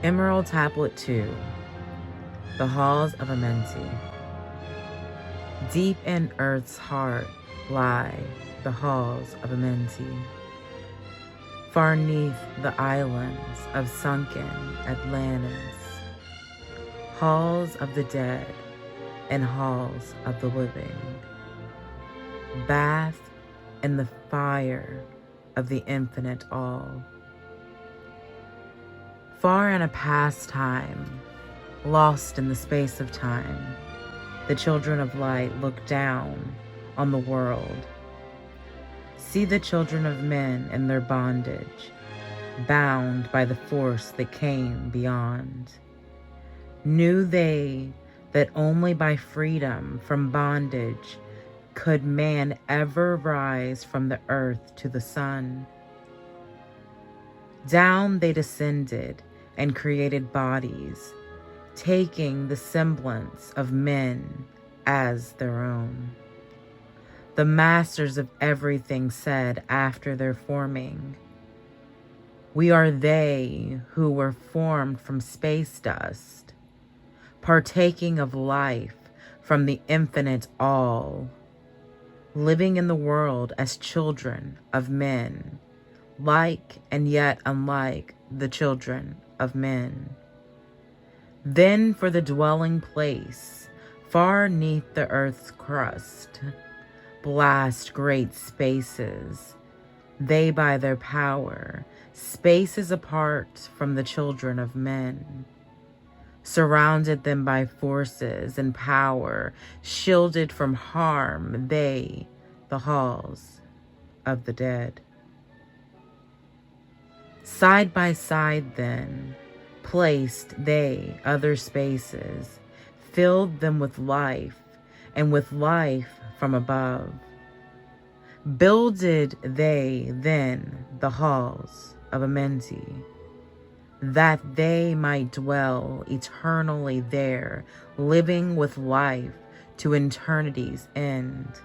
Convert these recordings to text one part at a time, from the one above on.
Emerald Tablet 2. The Halls of Amenti. Deep in Earth's heart lie the halls of Amenti. Far 'neath the islands of sunken Atlantis, halls of the dead and halls of the living, bathe in the fire of the infinite all. Far in a past time, lost in the space of time, the children of light look down on the world. See the children of men in their bondage, bound by the force that came beyond. Knew they that only by freedom from bondage could man ever rise from the earth to the sun. Down they descended and created bodies, taking the semblance of men as their own. The masters of everything said after their forming, "We are they who were formed from space dust, partaking of life from the infinite all, living in the world as children of men, like and yet unlike the children of men. Then for the dwelling place, far 'neath the earth's crust, blast great spaces, they by their power, spaces apart from the children of men, surrounded them by forces and power, shielded from harm, they, the halls of the dead. Side by side then, placed they other spaces, filled them with life, and with life from above. Builded they then the halls of Amenti, that they might dwell eternally there, living with life to eternity's end.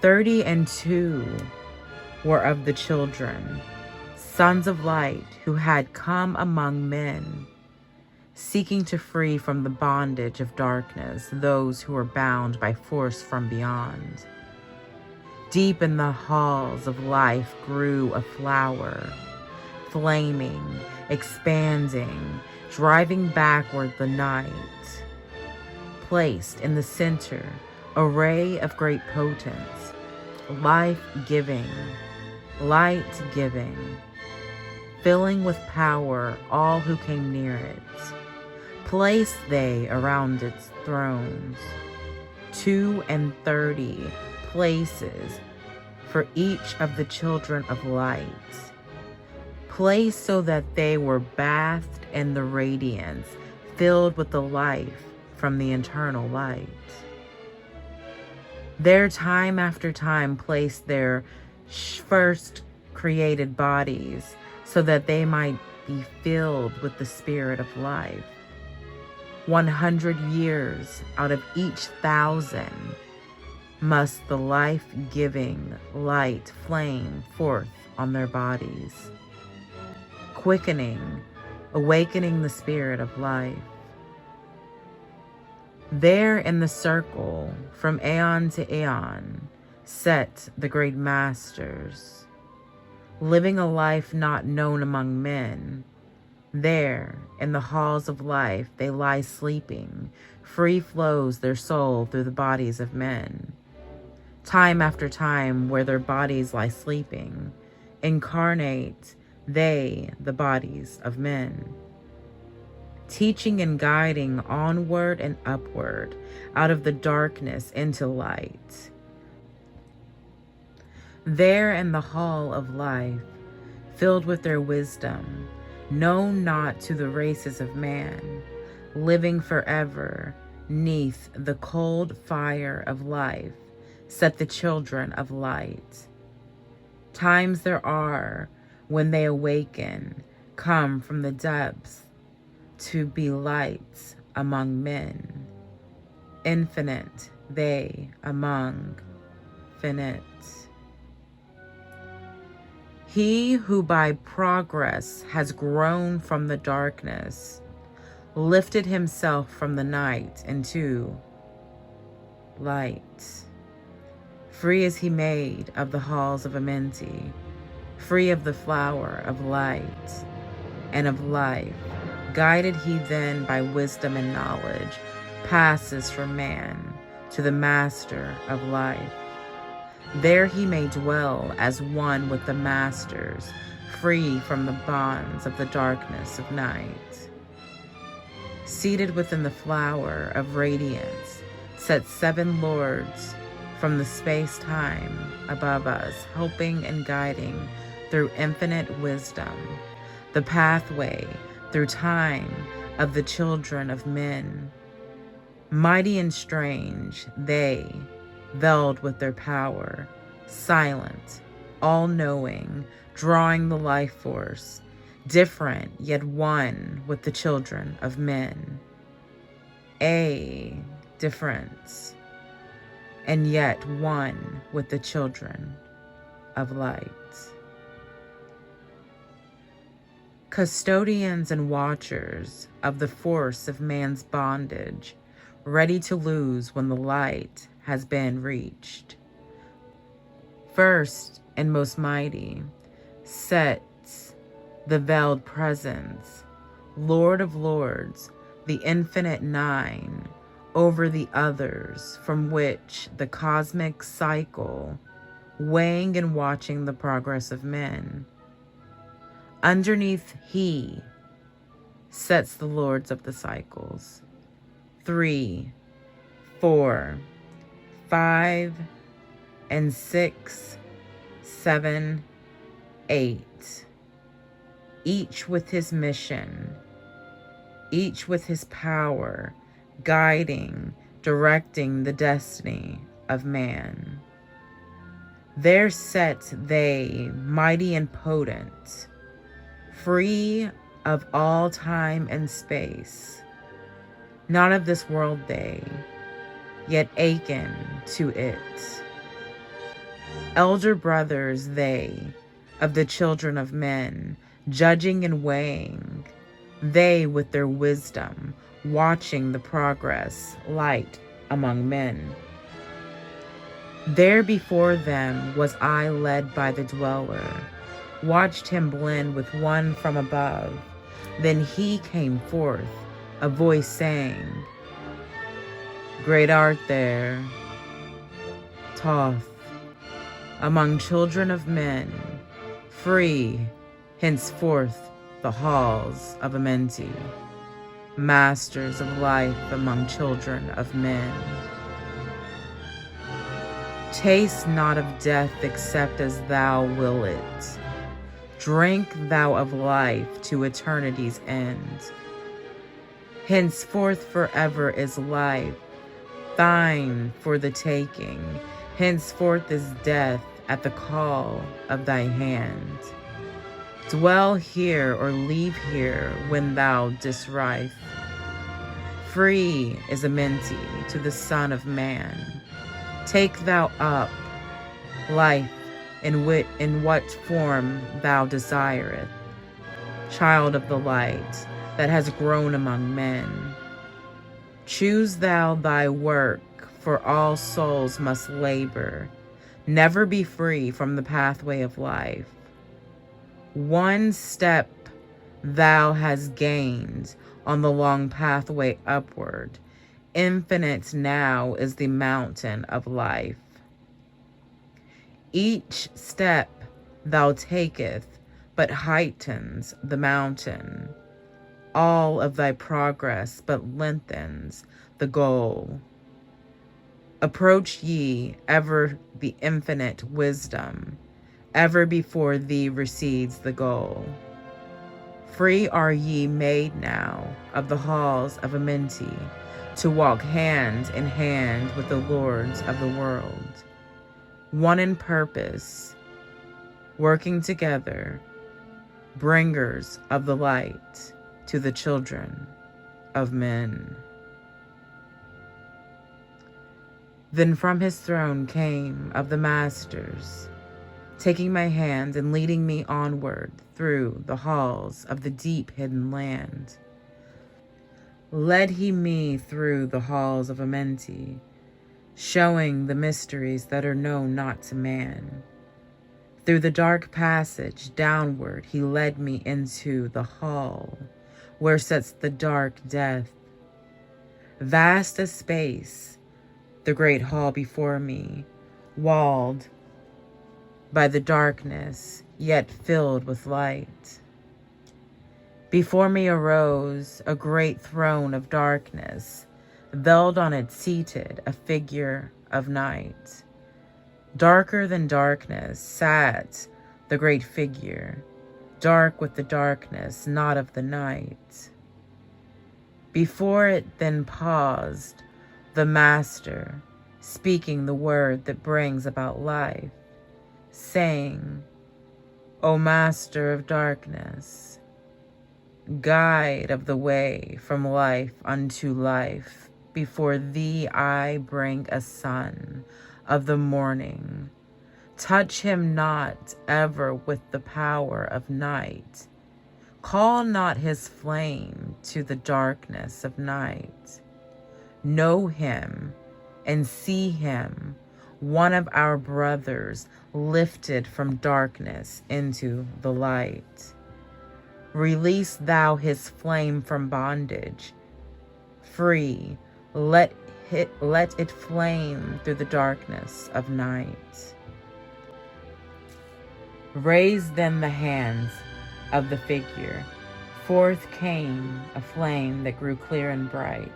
32 were of the children, sons of light, who had come among men, seeking to free from the bondage of darkness those who were bound by force from beyond. Deep in the halls of life grew a flower, flaming, expanding, driving backward the night. Placed in the center, a ray of great potence, life-giving, light-giving, filling with power all who came near it. Placed they around its thrones, 32 places for each of the children of light, placed so that they were bathed in the radiance, filled with the life from the eternal light. There time after time placed their first created bodies, so that they might be filled with the spirit of life. 100 years out of each 1,000 must the life-giving light flame forth on their bodies, quickening, awakening the spirit of life. There in the circle, from aeon to aeon, sat the great masters, living a life not known among men. There, in the halls of life, they lie sleeping. Free flows their soul through the bodies of men. Time after time, where their bodies lie sleeping, incarnate they the bodies of men, teaching and guiding onward and upward, out of the darkness into light. There in the hall of life, filled with their wisdom, known not to the races of man, living forever, 'neath the cold fire of life, set the children of light. Times there are when they awaken, come from the depths to be lights among men, infinite they among finite. He who by progress has grown from the darkness, lifted himself from the night into light. Free is he made of the halls of Amenti, free of the flower of light and of life. Guided he then by wisdom and knowledge, passes from man to the master of life. There he may dwell as one with the masters, free from the bonds of the darkness of night. Seated within the flower of radiance, set 7 lords from the space-time above us, helping and guiding through infinite wisdom, the pathway through time of the children of men. Mighty and strange, they, veiled with their power, silent, all-knowing, drawing the life force, different yet one with the children of men. A difference, and yet one with the children of light. Custodians and watchers of the force of man's bondage, ready to lose when the light has been reached. First and most mighty, sets the veiled presence, Lord of lords, the infinite 9, over the others, from which the cosmic cycle, weighing and watching the progress of men. Underneath he sets the lords of the cycles, 3, 4, 5, and 6, 7, 8, each with his mission, each with his power, guiding, directing the destiny of man. There set they, mighty and potent, free of all time and space, not of this world they, yet akin to it. Elder brothers they, of the children of men, judging and weighing, they with their wisdom, watching the progress, light among men. There before them was I led by the dweller, watched him blend with one from above. Then he came forth, a voice saying, Great art there, Thoth, among children of men, free, henceforth the halls of Amenti, masters of life among children of men. Taste not of death except as thou will it. Drink thou of life to eternity's end. Henceforth forever is life, thine for the taking. Henceforth is death at the call of thy hand. Dwell here or leave here when thou didst rife. Free is Amenti to the Son of Man. Take thou up life in what form thou desireth, child of the light that has grown among men. Choose thou thy work, for all souls must labor, never be free from the pathway of life. One step thou hast gained on the long pathway upward. Infinite now is the mountain of life. Each step thou taketh but heightens the mountain. All of thy progress but lengthens the goal. Approach ye ever the infinite wisdom, ever before thee recedes the goal. Free are ye made now of the halls of Amenti, to walk hand in hand with the lords of the world, one in purpose, working together, bringers of the light to the children of men. Then from his throne came of the masters taking my hand and leading me onward through the halls of the deep hidden land. Led he me through the halls of Amenti, showing the mysteries that are known not to man. Through the dark passage downward he led me into the hall where sits the dark death. Vast as space, the great hall before me, walled by the darkness, yet filled with light. Before me arose a great throne of darkness, veiled on it seated a figure of night. Darker than darkness sat the great figure, dark with the darkness not of the night. Before it then paused the Master, speaking the word that brings about life, saying, O Master of darkness, guide of the way from life unto life, before thee I bring a son of the morning. Touch him not ever with the power of night. Call not his flame to the darkness of night. Know him and see him, one of our brothers, lifted from darkness into the light. Release thou his flame from bondage. Free, let it flame through the darkness of night. Raise then the hands of the figure. Forth came a flame that grew clear and bright,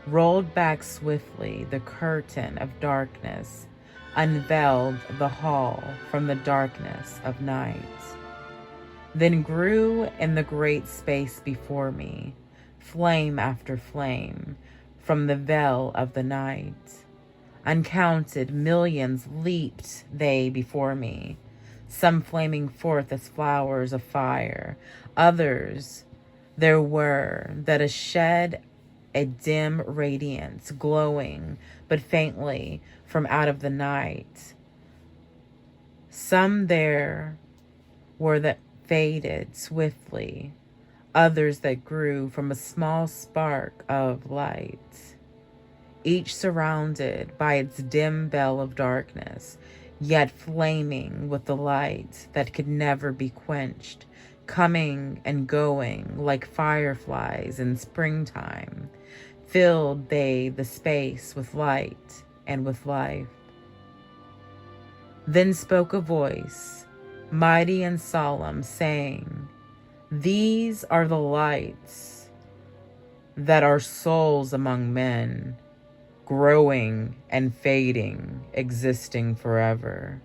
rolled back swiftly the curtain of darkness, unveiled the hall from the darkness of night. Then grew in the great space before me, flame after flame, from the veil of the night. Uncounted millions leaped they before me, some flaming forth as flowers of fire. Others there were that shed a dim radiance, glowing but faintly from out of the night. Some there were that faded swiftly, others that grew from a small spark of light, each surrounded by its dim veil of darkness, yet flaming with the light that could never be quenched, coming and going like fireflies in springtime. Filled they the space with light and with life. Then spoke a voice, mighty and solemn, saying, These are the lights that are souls among men, growing and fading, existing forever,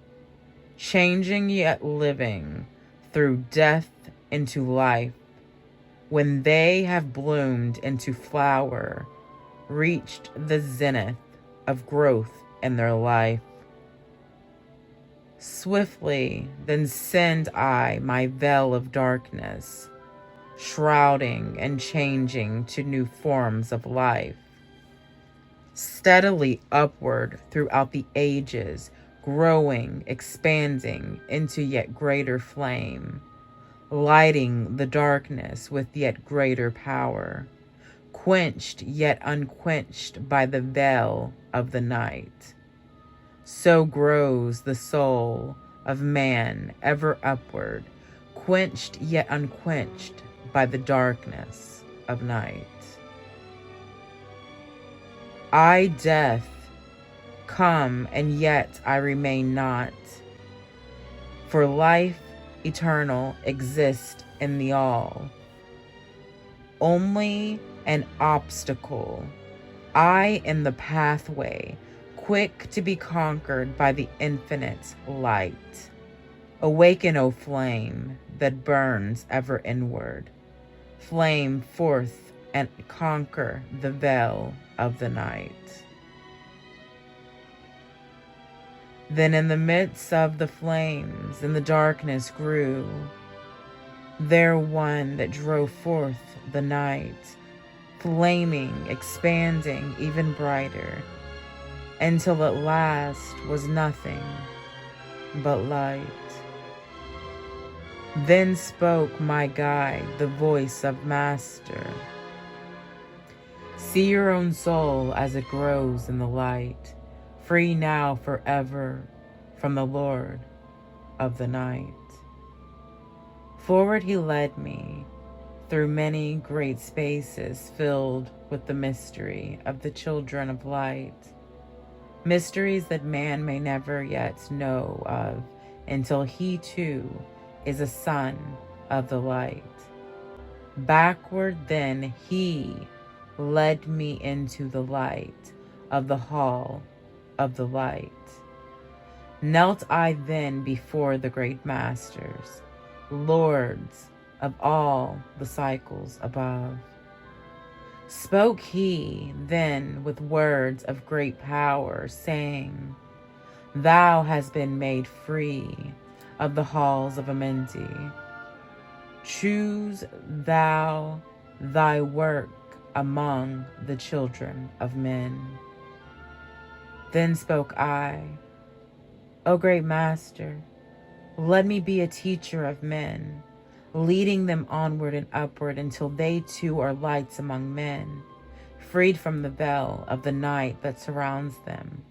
changing yet living through death into life. When they have bloomed into flower, reached the zenith of growth in their life. Swiftly then send I my veil of darkness, shrouding and changing to new forms of life. Steadily upward throughout the ages, growing, expanding into yet greater flame, lighting the darkness with yet greater power, quenched yet unquenched by the veil of the night. So grows the soul of man ever upward, quenched yet unquenched by the darkness of night. I, death, come, and yet I remain not, for life eternal exists in the all. Only an obstacle, I in the pathway, quick to be conquered by the infinite light. Awaken, O flame that burns ever inward. Flame forth and conquer the veil of the night. Then in the midst of the flames and the darkness grew there one that drove forth the night, flaming, expanding even brighter, until at last was nothing, but light. Then spoke my guide, the voice of Master. See your own soul as it grows in the light, free now forever from the Lord of the night. Forward he led me through many great spaces filled with the mystery of the children of light, mysteries that man may never yet know of until he too is a son of the light. Backward then he led me into the light of the hall of the light. Knelt I then before the great masters, lords of all the cycles above. Spoke he then with words of great power, saying, Thou hast been made free of the halls of Amenti. Choose thou thy work among the children of men. Then spoke I, O great Master, let me be a teacher of men, leading them onward and upward until they too are lights among men, freed from the veil of the night that surrounds them,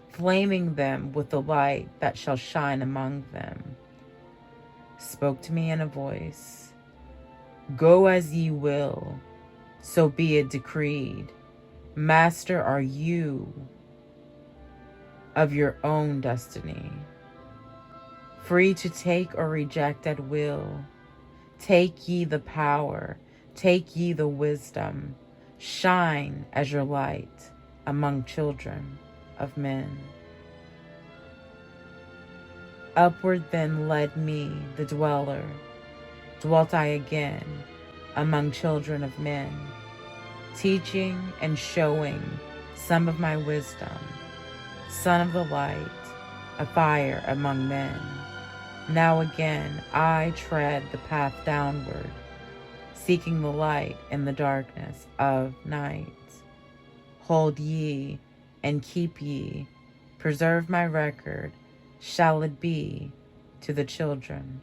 flaming them with the light that shall shine among them. Spoke to me in a voice, Go as ye will, so be it decreed. Master are you of your own destiny, free to take or reject at will. Take ye the power, take ye the wisdom, shine as your light among children of men. Upward then led me the dweller, dwelt I again among children of men, teaching and showing some of my wisdom, son of the light, a fire among men. Now again I tread the path downward, seeking the light in the darkness of night. Hold ye and keep ye, preserve my record, shall it be to the children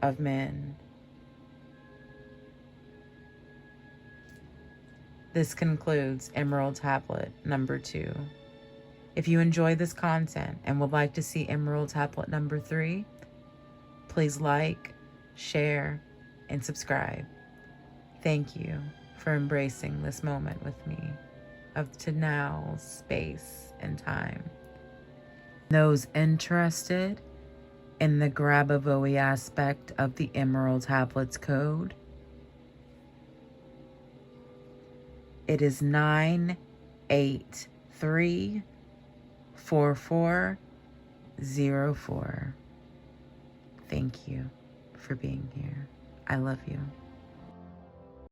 of men. This concludes Emerald Tablet number 2. If you enjoy this content and would like to see Emerald Tablet number 3, please like, share, and subscribe. Thank you for embracing this moment with me of now, space, and time. Those interested in the Grabavoe aspect of the Emerald Tablets code, it is 9834404. Thank you for being here. I love you.